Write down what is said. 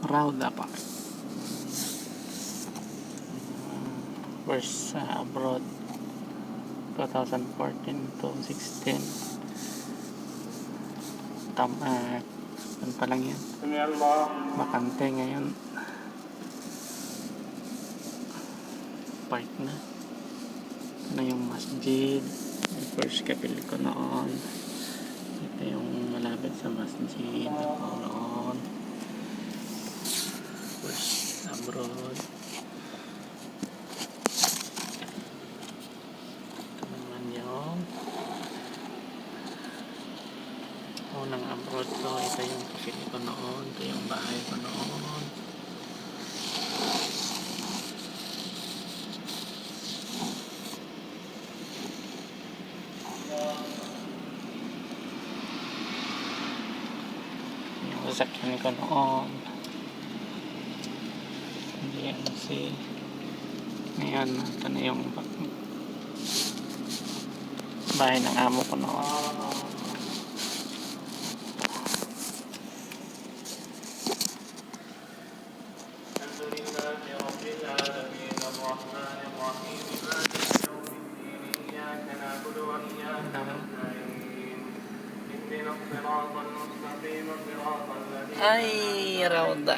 Rauda pa. First abroad 2014 to 16. Ano pa lang yan, bakante ngayon, park na. Ito na yung masjid, yung first kapil ko noon. Ito yung malapit sa masjid ako noon, first abroad. Ito naman yung unang abroad ko. Ito yung kapil ko noon, ito yung bahay ko noon. Yung sasakyan ko noon, GMC. Ngayon, ito na yung bahay ng amo ko noon. Ay, Rauda.